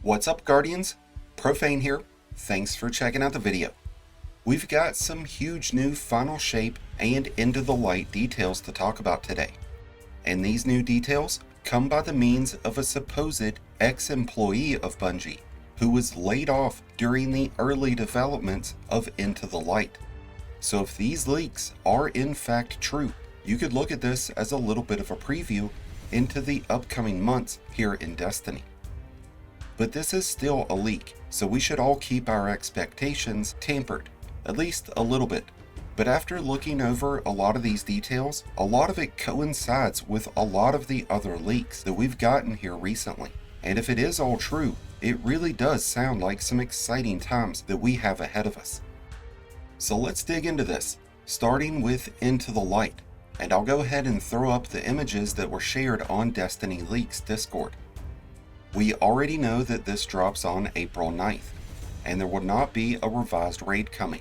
What's up, Guardians? Profane here. Thanks for checking out the video. We've got some huge new Final Shape and Into the Light details to talk about today. And these new details come by the means of a supposed ex-employee of Bungie who was laid off during the early developments of Into the Light. So if these leaks are in fact true, you could look at this as a little bit of a preview into the upcoming months here in Destiny. But this is still a leak, so we should all keep our expectations tempered, at least a little bit. But after looking over a lot of these details, a lot of it coincides with a lot of the other leaks that we've gotten here recently. And if it is all true, it really does sound like some exciting times that we have ahead of us. So let's dig into this, starting with Into the Light. And I'll go ahead and throw up the images that were shared on Destiny Leaks Discord. We already know that this drops on April 9th, and there will not be a revised raid coming.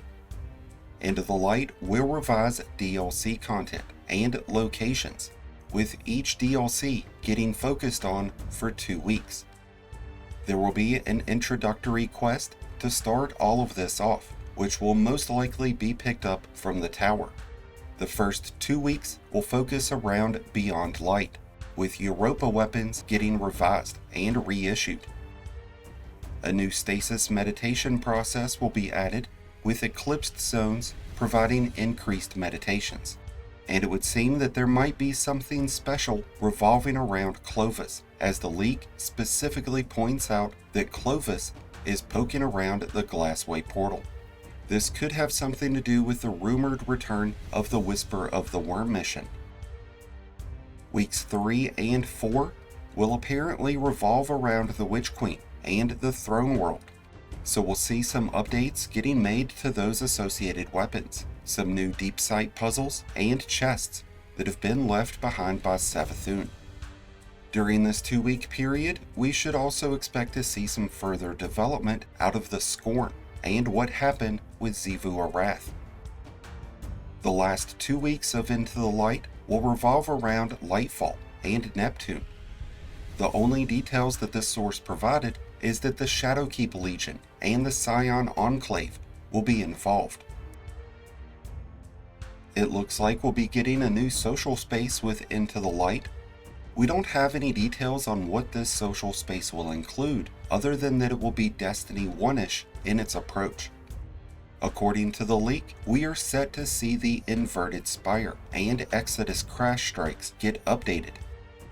Into the Light will revise DLC content and locations, with each DLC getting focused on for 2 weeks. There will be an introductory quest to start all of this off, which will most likely be picked up from the tower. The first 2 weeks will focus around Beyond Light, with Europa weapons getting revised and reissued. A new stasis meditation process will be added, with eclipsed zones providing increased meditations. And it would seem that there might be something special revolving around Clovis, as the leak specifically points out that Clovis is poking around the Glassway portal. This could have something to do with the rumored return of the Whisper of the Worm mission. Weeks 3 and 4 will apparently revolve around the Witch Queen and the Throne World, so we'll see some updates getting made to those associated weapons, some new deep sight puzzles, and chests that have been left behind by Savathun. During this 2-week period, we should also expect to see some further development out of the Scorn and what happened with Xivu Arath. The last 2 weeks of Into the Light will revolve around Lightfall and Neptune. The only details that this source provided is that the Shadowkeep Legion and the Scion Enclave will be involved. It looks like we'll be getting a new social space with Into the Light. We don't have any details on what this social space will include, other than that it will be Destiny 1-ish in its approach. According to the leak, we are set to see the Inverted Spire and Exodus Crash Strikes get updated,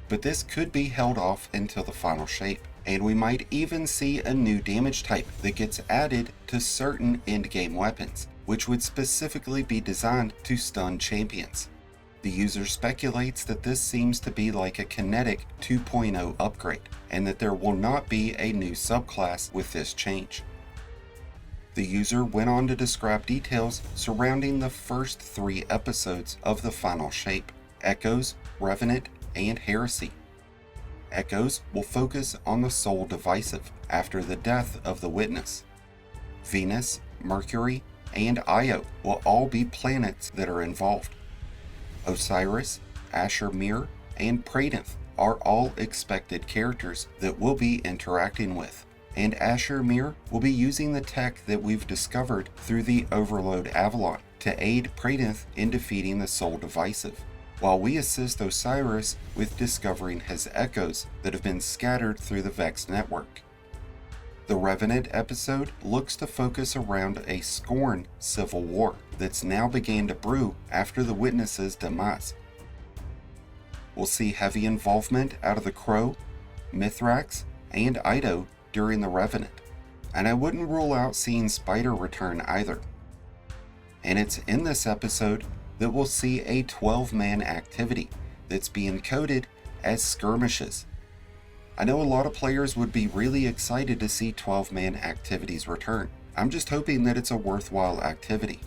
but this could be held off until the Final Shape, and we might even see a new damage type that gets added to certain endgame weapons, which would specifically be designed to stun champions. The user speculates that this seems to be like a Kinetic 2.0 upgrade, and that there will not be a new subclass with this change. The user went on to describe details surrounding the first 3 episodes of the Final Shape: Echoes, Revenant, and Heresy. Echoes will focus on the Soul Divisive after the death of the Witness. Venus, Mercury, and Io will all be planets that are involved. Osiris, Asher Mir, and Praedyth are all expected characters that we'll be interacting with. And Asher Mir will be using the tech that we've discovered through the Overload Avalon to aid Praedyth in defeating the Soul Divisive, while we assist Osiris with discovering his echoes that have been scattered through the Vex network. The Revenant episode looks to focus around a Scorn civil war that's now began to brew after the Witness's demise. We'll see heavy involvement out of the Crow, Mithrax, and Ido during the Revenant, and I wouldn't rule out seeing Spider return either. And it's in this episode that we'll see a 12-man activity that's being coded as skirmishes. I know a lot of players would be really excited to see 12-man activities return. I'm just hoping that it's a worthwhile activity.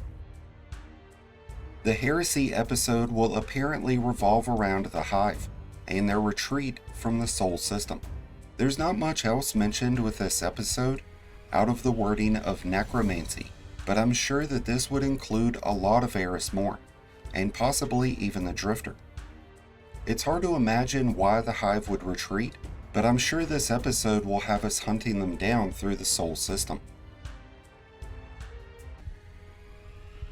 The Heresy episode will apparently revolve around the Hive and their retreat from the Sol system. There's not much else mentioned with this episode out of the wording of necromancy, but I'm sure that this would include a lot of Eris Morn, and possibly even the Drifter. It's hard to imagine why the Hive would retreat, but I'm sure this episode will have us hunting them down through the Sol system.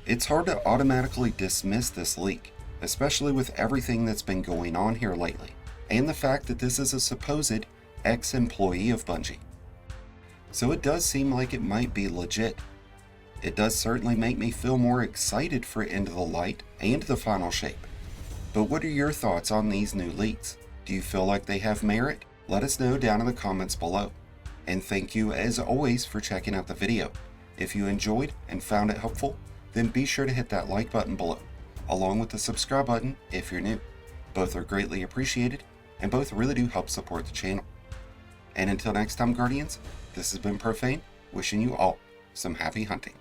It's hard to automatically dismiss this leak, especially with everything that's been going on here lately, and the fact that this is a supposed ex-employee of Bungie. So it does seem like it might be legit. It does certainly make me feel more excited for Into the Light and the final shape. But what are your thoughts on these new leaks? Do you feel like they have merit? Let us know down in the comments below. And thank you as always for checking out the video. If you enjoyed and found it helpful, then be sure to hit that like button below, along with the subscribe button if you're new. Both are greatly appreciated, and both really do help support the channel. And until next time, Guardians, this has been Profane, wishing you all some happy hunting.